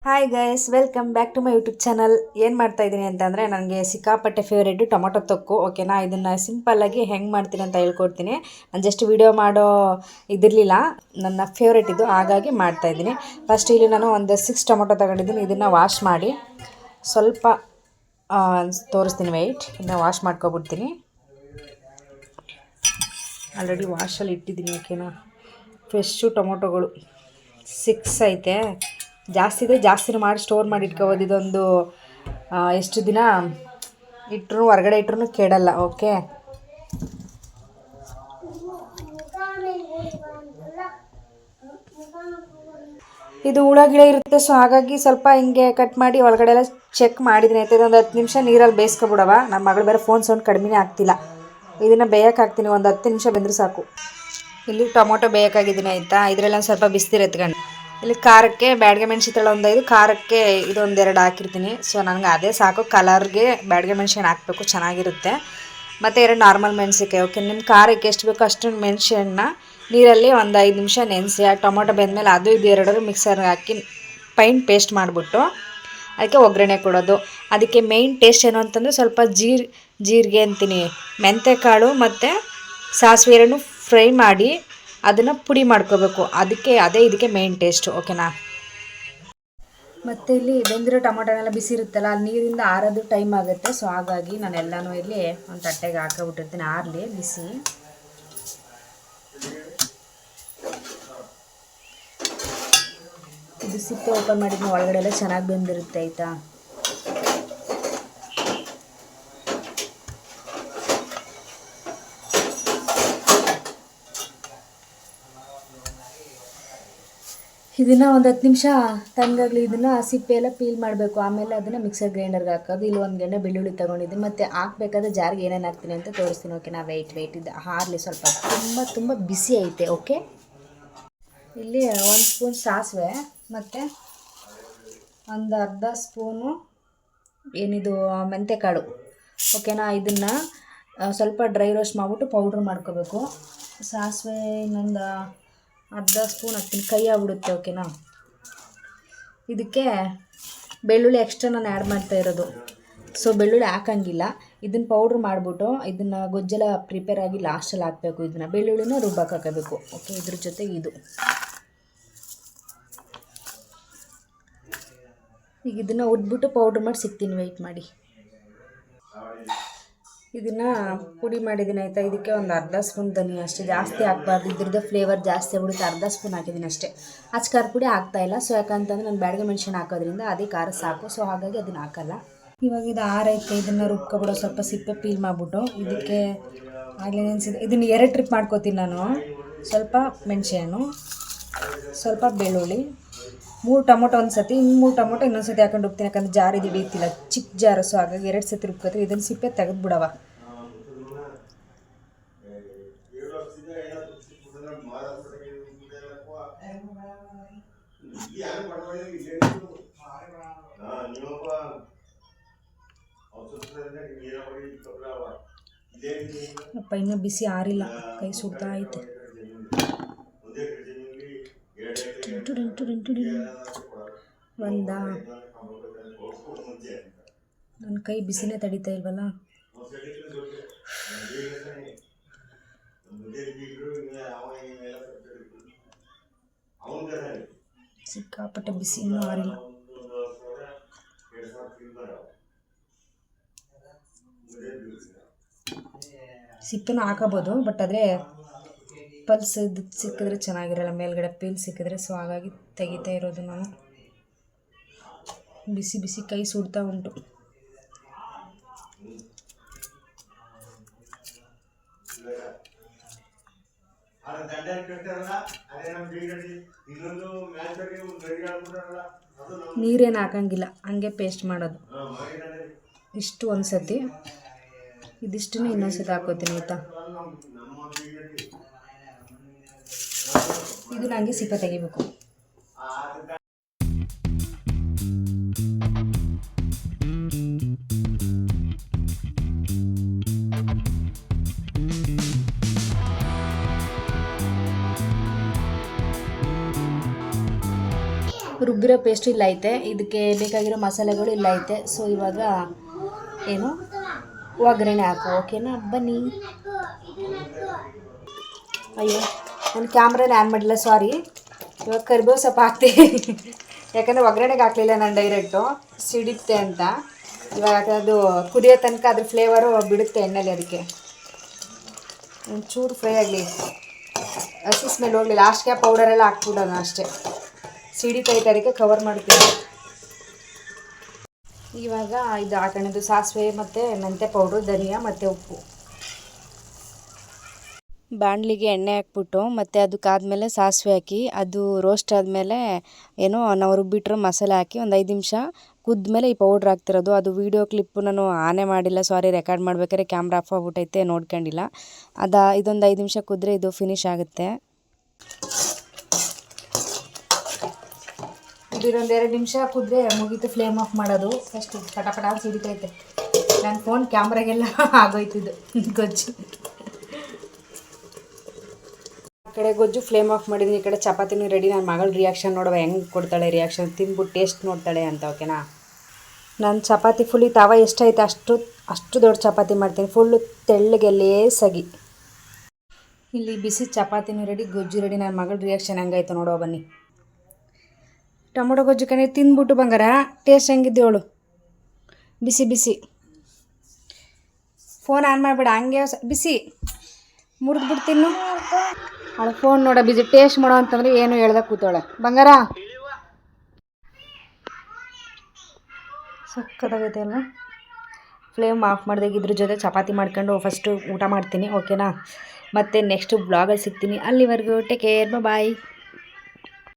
Hi guys, welcome back to my YouTube channel. ಏನು ಮಾಡ್ತಾ ಇದ್ದೀನಿ ಅಂತಂದರೆ, ನನಗೆ ಸಿಕ್ಕಾಪಟ್ಟೆ ಫೇವ್ರೇಟು ಟೊಮೊಟೊ ತೊಕ್ಕು. ಓಕೆನಾ, ಇದನ್ನು ಸಿಂಪಲ್ಲಾಗಿ ಹೆಂಗೆ ಮಾಡ್ತೀನಿ ಅಂತ ಹೇಳ್ಕೊಡ್ತೀನಿ. ನಾನು ಜಸ್ಟ್ ವಿಡಿಯೋ ಮಾಡೋ ಇದಿರಲಿಲ್ಲ, ನನ್ನ ಫೇವ್ರೇಟ್ ಇದು, ಹಾಗಾಗಿ ಮಾಡ್ತಾಯಿದ್ದೀನಿ. ಫಸ್ಟ್ ಇಲ್ಲಿ ನಾನು ಒಂದು 6 ಟೊಮೊಟೊ ತಗೊಂಡಿದ್ದೀನಿ. ಇದನ್ನು ವಾಶ್ ಮಾಡಿ ಸ್ವಲ್ಪ ತೋರಿಸ್ತೀನಿ. ವೆಯ್ಟ್, ಇದನ್ನು ವಾಶ್ ಮಾಡ್ಕೊಬಿಡ್ತೀನಿ. ಆಲ್ರೆಡಿ ವಾಶಲ್ಲಿ ಇಟ್ಟಿದ್ದೀನಿ. ಓಕೆನಾ, ಫ್ರೆಶ್ಶು ಟೊಮೊಟೊಗಳು 6 ಐತೆ. ಜಾಸ್ತಿ ಇದೆ, ಜಾಸ್ತಿನೂ ಮಾಡಿ ಸ್ಟೋರ್ ಮಾಡಿ ಇಟ್ಕೋಬೋದು. ಇದೊಂದು ಎಷ್ಟು ದಿನ ಇಟ್ಟರು, ಹೊರಗಡೆ ಇಟ್ಟರು ಕೆಡಲ್ಲ. ಓಕೆ, ಇದು ಹುಳ ಗಿಳ ಇರುತ್ತೆ, ಸೊ ಹಾಗಾಗಿ ಸ್ವಲ್ಪ ಹಿಂಗೆ ಕಟ್ ಮಾಡಿ ಒಳಗಡೆ ಎಲ್ಲ ಚೆಕ್ ಮಾಡಿದ್ದೀನಿ. ಆಯ್ತು, ಇದೊಂದು 10 ನಿಮಿಷ ನೀರಲ್ಲಿ ಬೇಯಿಸ್ಕೊಬಿಡವ. ನಮ್ಮ ಮಗಳು ಬೇರೆ ಫೋನ್ ಸೌಂಡ್ ಕಡಿಮೆನೇ ಆಗ್ತಿಲ್ಲ. ಇದನ್ನು ಬೇಯಕ್ಕೆ ಹಾಕ್ತೀನಿ. ಒಂದು 10 ನಿಮಿಷ ಬೆಂದರೆ ಸಾಕು. ಇಲ್ಲಿ ಟೊಮೊಟೊ ಬೇಯಕ್ಕಾಗಿದ್ದೀನಿ. ಆಯಿತಾ, ಇದರೆಲ್ಲ ಸ್ವಲ್ಪ ಬಿಸ್ತೀರು ಎತ್ಕೊಂಡು ಇಲ್ಲಿ ಖಾರಕ್ಕೆ ಬ್ಯಾಡಗೆ ಮೆಣಸಿನ ಒಂದು 5, ಖಾರಕ್ಕೆ ಇದೊಂದು 2 ಹಾಕಿರ್ತೀನಿ. ಸೊ ನನಗೆ ಅದೇ ಸಾಕು. ಕಲರ್ಗೆ ಬ್ಯಾಡಗೆ ಮೆಣಸಿನ ಹಾಕಬೇಕು, ಚೆನ್ನಾಗಿರುತ್ತೆ. ಮತ್ತು 2 ನಾರ್ಮಲ್ ಮೆಣಸಿಕಾಯಿ. ಓಕೆ, ನಿಮ್ಮ ಖಾರಕ್ಕೆ ಎಷ್ಟು ಬೇಕೋ ಅಷ್ಟು ಮೆಣಸಿನ ನೀರಲ್ಲಿ ಒಂದು 5 ನಿಮಿಷ ನೆನೆಸಿ, ಆ ಟೊಮೊಟೊ ಬೆಂದಮೇಲೆ ಅದು ಇದು 2 ಮಿಕ್ಸರ್ಗೆ ಹಾಕಿ ಫೈನ್ ಪೇಸ್ಟ್ ಮಾಡಿಬಿಟ್ಟು ಅದಕ್ಕೆ ಒಗ್ಗರಣೆ ಕೊಡೋದು. ಅದಕ್ಕೆ ಮೇಯ್ನ್ ಟೇಸ್ಟ್ ಏನು ಅಂತಂದರೆ ಸ್ವಲ್ಪ ಜೀರಿಗೆ ಅಂತೀನಿ, ಮೆಂತ್ಯಕಾಳು ಮತ್ತು ಸಾಸಿವೆ 2 ಫ್ರೈ ಮಾಡಿ ಅದನ್ನು ಪುಡಿ ಮಾಡ್ಕೋಬೇಕು. ಇದಕ್ಕೆ ಮೇನ್ ಟೇಸ್ಟು. ಓಕೆನಾ, ಮತ್ತು ಇಲ್ಲಿ ಬೆಂದಿರೋ ಟೊಮೊಟೊನೆಲ್ಲ ಬಿಸಿ ಇರುತ್ತಲ್ಲ, ಅಲ್ಲಿ ನೀರಿಂದ ಆರೋದು ಟೈಮ್ ಆಗುತ್ತೆ. ಸೊ ಹಾಗಾಗಿ ನಾನೆಲ್ಲನೂ ಇಲ್ಲಿ ಒಂದು ತಟ್ಟೆಗೆ ಹಾಕೋಬಿಟ್ಟಿರ್ತೀನಿ, ಆರಲಿ ಬಿಸಿ. ಇದು ಸಿಪ್ಪೆ ಓಪನ್ ಮಾಡಿದ್ಮೇಲೆ ಒಳಗಡೆ ಎಲ್ಲ ಚೆನ್ನಾಗಿ ಬೆಂದಿರುತ್ತೆ. ಆಯಿತಾ, ಇದನ್ನು ಒಂದು 10 ನಿಮಿಷ ತಣ್ಣಗಾಗಲಿ. ಇದನ್ನು ಸಿಪ್ಪೆ ಎಲ್ಲ ಪೀಲ್ ಮಾಡಬೇಕು. ಆಮೇಲೆ ಅದನ್ನು ಮಿಕ್ಸರ್ ಗ್ರೈಂಡರ್ಗೆ ಹಾಕೋದು. ಇಲ್ಲಿ 1 ಗೆಡ್ಡೆ ಬೆಳ್ಳುಳ್ಳಿ ತೊಗೊಂಡಿದ್ದೀನಿ. ಮತ್ತು ಹಾಕ್ಬೇಕಾದ್ರೆ ಜಾರಿಗೆ ಏನೇನು ಹಾಕ್ತೀನಿ ಅಂತ ತೋರಿಸ್ತೀನಿ. ಓಕೆನಾ, ವೆಯ್ಟ್ ಇದು ಹಾರಲಿ. ಸ್ವಲ್ಪ ತುಂಬ ಬಿಸಿ ಐತೆ. ಓಕೆ, ಇಲ್ಲಿ 1 ಸ್ಪೂನ್ ಸಾಸಿವೆ ಮತ್ತು ಒಂದು ಅರ್ಧ ಸ್ಪೂನು ಏನಿದು ಮೆಂತ್ಯಕಾಳು. ಓಕೆನಾ, ಇದನ್ನು ಸ್ವಲ್ಪ ಡ್ರೈ ರೋಸ್ಟ್ ಮಾಡಿಬಿಟ್ಟು ಪೌಡ್ರ್ ಮಾಡ್ಕೋಬೇಕು. ಸಾಸಿವೆ ಇನ್ನೊಂದು ಅರ್ಧ ಸ್ಪೂನ್ ಹಾಕ್ತೀನಿ, ಕೈ ಆಗ್ಬಿಡುತ್ತೆ. ಓಕೆನಾ, ಇದಕ್ಕೆ ಬೆಳ್ಳುಳ್ಳಿ ಎಕ್ಸ್ಟ್ರಾ ನಾನು ಆ್ಯಡ್ ಮಾಡ್ತಾ ಇರೋದು. ಸೊ ಬೆಳ್ಳುಳ್ಳಿ ಹಾಕಂಗಿಲ್ಲ. ಇದನ್ನು ಪೌಡ್ರ್ ಮಾಡಿಬಿಟ್ಟು ಇದನ್ನು ಗೊಜ್ಜೆಲ್ಲ ಪ್ರಿಪೇರ್ ಆಗಿ ಲಾಸ್ಟಲ್ಲಿ ಹಾಕಬೇಕು. ಇದನ್ನು ಬೆಳ್ಳುಳ್ಳಿನ ರುಬ್ಬಕ್ಕೆ ಹಾಕಬೇಕು. ಓಕೆ, ಇದ್ರ ಜೊತೆಗೆ ಈಗ ಇದನ್ನು ಉದ್ಬಿಟ್ಟು ಪೌಡ್ರ್ ಮಾಡಿ ಸಿಗ್ತೀನಿ. ವೆಯ್ಟ್ ಮಾಡಿ, ಇದನ್ನು ಪುಡಿ ಮಾಡಿದ್ದೀನಿ. ಆಯಿತಾ, ಇದಕ್ಕೆ ಒಂದು ಅರ್ಧ ಸ್ಪೂನ್ ಧನಿಯಾ ಅಷ್ಟೇ, ಜಾಸ್ತಿ ಹಾಕ್ಬಾರ್ದು. ಇದ್ರದ್ದು ಫ್ಲೇವರ್ ಜಾಸ್ತಿ ಆಗ್ಬಿಡುತ್ತೆ. ಅರ್ಧ ಸ್ಪೂನ್ ಹಾಕಿದ್ದೀನಿ ಅಷ್ಟೇ. ಖಾರ ಪುಡಿ ಹಾಕ್ತಾಯಿಲ್ಲ. ಸೊ ಯಾಕಂತಂದರೆ ನಾನು ಬ್ಯಾಡಗೆ ಮೆಣಸಿನ ಹಾಕೋದ್ರಿಂದ ಅದೇ ಖಾರ ಸಾಕು. ಸೊ ಹಾಗಾಗಿ ಅದನ್ನು ಹಾಕಲ್ಲ. ಇವಾಗ ಇದು ಆರೈತೆ. ಇದನ್ನು ರುಬ್ಕೊಬಿಡೋ, ಸ್ವಲ್ಪ ಸಿಪ್ಪೆ ಪೀಲ್ ಮಾಡಿಬಿಟ್ಟು ಇದಕ್ಕೆ ಆಗಲೇ ನೆನೆಸಿದೆ. ಇದನ್ನು 2 ಟ್ರಿಪ್ ಮಾಡ್ಕೋತೀನಿ ನಾನು. ಸ್ವಲ್ಪ ಮೆಣಸೆಹಣ್ಣು, ಸ್ವಲ್ಪ ಬೆಳ್ಳುಳ್ಳಿ, 3 ಟೊಮೊಟೊ ಒಂದು ಸತಿ, 3 ಟೊಮೊಟೊ ಇನ್ನೊಂದು ಸತಿ ಹಾಕೊಂಡು ಹೋಗ್ತೀನಿ. ಯಾಕಂದರೆ ಜಾರ್ ಇದು ಬೇಯ್ತಿಲ್ಲ, ಚಿಕ್ಕ ಜಾರು. ಸೊ ಹಾಗಾಗಿ 2 ಸತಿ ರುಬ್ಕೋತೀವಿ. ಇದನ್ನು ಸಿಪ್ಪೆ ತೆಗೆದುಬಿಡವ. ಅಪ್ಪ, ಇನ್ನೂ ಬಿಸಿ ಆರಿಲ್ಲ, ಕೈ ಸುಡ್ತಾ ಐತೆ. ನನ್ನ ಕೈ ಬಿಸಿನೇ ತಡೀತಾ ಇಲ್ವಲ್ಲ. ಸಿಕ್ಕಾಪಟ್ಟೆ ಬಿಸಿ, ಇನ್ನೂ ಆರಿಲ್ಲ. ಸಿಪ್ಪೆನೂ ಹಾಕೋಬೋದು, ಬಟ್ ಆದರೆ ಪಲ್ಸ್ ಇದು ಸಿಕ್ಕಿದ್ರೆ ಚೆನ್ನಾಗಿರಲ್ಲ, ಮೇಲ್ಗಡೆ ಪೀಲ್ ಸಿಕ್ಕಿದ್ರೆ. ಸೊ ಹಾಗಾಗಿ ತೆಗಿತಾ ಇರೋದು ನಾನು. ಬಿಸಿ ಕೈ ಸುಡ್ತಾ ಉಂಟು. ನೀರೇನು ಹಾಕಂಗಿಲ್ಲ, ಹಂಗೆ ಪೇಸ್ಟ್ ಮಾಡೋದು. ಇಷ್ಟು ಒಂದು ಸತಿ, ಇದಿಷ್ಟನ್ನು ಇನ್ನೊಂದು ಸತಿ ಹಾಕೋತೀನಿ. ಆಯಿತಾ, ಇದು ನನಗೆ ಸಿಪ್ಪೆ ತೆಗಿಬೇಕು. ರುಬ್ಬಿರೋ ಪೇಸ್ಟು ಇಲ್ಲ ಐತೆ, ಇದಕ್ಕೆ ಬೇಕಾಗಿರೋ ಮಸಾಲೆಗಳು ಇಲ್ಲ ಐತೆ. ಸೊ ಇವಾಗ ಏನು ಒಗ್ಗರಣೆ ಹಾಕು, ಓಕೆನಾ? ಬನ್ನಿ. ಅಯ್ಯೋ ನಾನು ಕ್ಯಾಮ್ರಾನ ಆನ್ ಮಾಡಿಲ್ಲ, ಸಾರಿ. ಇವಾಗ ಕರಿಬೇವು ಸೊಪ್ಪು ಹಾಕ್ತೀನಿ ಯಾಕಂದರೆ ಒಗ್ಗರಣೆಗೆ ಹಾಕಲಿಲ್ಲ ನಾನು ಡೈರೆಕ್ಟು, ಸಿಡಿಯುತ್ತೆ ಅಂತ. ಇವಾಗ ಅದು ಕುದಿಯೋ ತನಕ ಅದ್ರ ಫ್ಲೇವರು ಬಿಡುತ್ತೆ ಎಣ್ಣೆಲಿ, ಅದಕ್ಕೆ ಒಂಚೂರು ಫ್ರೈ ಆಗಲಿ, ಹಸಿ ಸ್ಮೆಲ್ ಹೋಗಲಿ. ಲಾಸ್ಟ್ಗೆ ಪೌಡರೆಲ್ಲ ಹಾಕ್ಬಿಡೋಣ ಅಷ್ಟೇ. ಸಿಡಿತೈತೆ, ಅದಕ್ಕೆ ಕವರ್ ಮಾಡ್ತೀನಿ. ಇವಾಗ ಇದು ಹಾಕೋಣದು ಸಾಸಿವೆ ಮತ್ತು ಮೆಂತ್ಯ ಪೌಡ್ರು, ಧನಿಯಾ ಮತ್ತು ಉಪ್ಪು. ಬಾಣಲಿಗೆ ಎಣ್ಣೆ ಹಾಕ್ಬಿಟ್ಟು ಮತ್ತು ಅದಕ್ಕಾದ್ಮೇಲೆ ಸಾಸಿವೆ ಹಾಕಿ, ಅದು ರೋಸ್ಟ್ ಆದಮೇಲೆ ಏನೋ ನಾವು ರುಬ್ಬಿಟ್ಟಿರೋ ಮಸಾಲೆ ಹಾಕಿ ಒಂದು 5 ನಿಮಿಷ ಕುದ್ಮೇಲೆ ಈ ಪೌಡ್ರ್ ಹಾಕ್ತಿರೋದು. ಅದು ವೀಡಿಯೋ ಕ್ಲಿಪ್ಪು ನಾನು ಆನೇ ಮಾಡಿಲ್ಲ, ಸಾರಿ. ರೆಕಾರ್ಡ್ ಮಾಡ್ಬೇಕಾದ್ರೆ ಕ್ಯಾಮ್ರಾ ಆಫ್ ಆಗ್ಬಿಟ್ಟೈತೆ, ನೋಡ್ಕೊಂಡಿಲ್ಲ. ಇದೊಂದು 5 ನಿಮಿಷ ಕುದ್ರೆ ಇದು ಫಿನಿಶ್ ಆಗುತ್ತೆ. ಇದೊಂದು 2 ನಿಮಿಷ ಕುದ್ರೆ ಮುಗೀತು, ಫ್ಲೇಮ್ ಆಫ್ ಮಾಡೋದು. ಫಸ್ಟ್ ಪಟ ಅಂತ ಸಿಡಿತೈತೆ. ನನ್ನ ಫೋನ್ ಕ್ಯಾಮ್ರಾಗೆಲ್ಲ ಆಗೋಯ್ತಿದ್ದು ಗೊಜ್ಜು. ಆ ಕಡೆ ಗೊಜ್ಜು ಫ್ಲೇಮ್ ಆಫ್ ಮಾಡಿದ್ದೀನಿ, ಈ ಕಡೆ ಚಪಾತಿನೂ ರೆಡಿ. ನನ್ನ ಮಗಳು ರಿಯಾಕ್ಷನ್ ನೋಡುವ, ಹೆಂಗೆ ಕೊಡ್ತಾಳೆ ರಿಯಾಕ್ಷನ್, ತಿಂದ್ಬಿಟ್ಟು ಟೇಸ್ಟ್ ನೋಡ್ತಾಳೆ ಅಂತ, ಓಕೆನಾ? ನಾನು ಚಪಾತಿ ಫುಲ್ ತವ ಎಷ್ಟೈತೆ ಅಷ್ಟು ದೊಡ್ಡ ಚಪಾತಿ ಮಾಡ್ತೀನಿ, ಫುಲ್ಲು ತೆಳ್ಳಗೆ ಲೇಸಾಗಿ. ಇಲ್ಲಿ ಬಿಸಿ ಚಪಾತಿನೂ ರೆಡಿ, ಗೊಜ್ಜು ರೆಡಿ. ನನ್ನ ಮಗಳ ರಿಯಾಕ್ಷನ್ ಹೆಂಗಾಯ್ತು ನೋಡುವ ಬನ್ನಿ. ಟೊಮೊಟೊ ಗೊಜ್ಜು ಕಣೆ, ತಿಂದ್ಬಿಟ್ಟು ಬಂಗಾರ ಟೇಸ್ಟ್ ಹೆಂಗಿದ್ದೇವಳು, ಬಿಸಿ ಬಿಸಿ. ಫೋನ್ ಆನ್ ಮಾಡಿಬಿಡ, ಹಂಗೆ ಬಿಸಿ ಮುರಿದ್ಬಿಡ್ತೀನಿ. ಅವಳು ಫೋನ್ ನೋಡ ಬಿಸಿ, ಟೇಸ್ಟ್ ಮಾಡೋ ಅಂತಂದ್ರೆ ಏನು ಹೇಳ್ದ ಕೂತವಳೆ ಬಂಗಾರ. ಸಕ್ಕತ್ತಾಗೈತೆ ಅಲ್ಲ. ಫ್ಲೇಮ್ ಆಫ್ ಮಾಡ್ದಾಗ ಇದ್ರ ಜೊತೆ ಚಪಾತಿ ಮಾಡ್ಕೊಂಡು ಫಸ್ಟು ಊಟ ಮಾಡ್ತೀನಿ, ಓಕೆನಾ? ಮತ್ತು ನೆಕ್ಸ್ಟ್ ಬ್ಲಾಗಲ್ಲಿ ಸಿಗ್ತೀನಿ. ಅಲ್ಲಿವರೆಗೂ ಟೇಕ್ ಕೇರ್, ಬಾಯ್.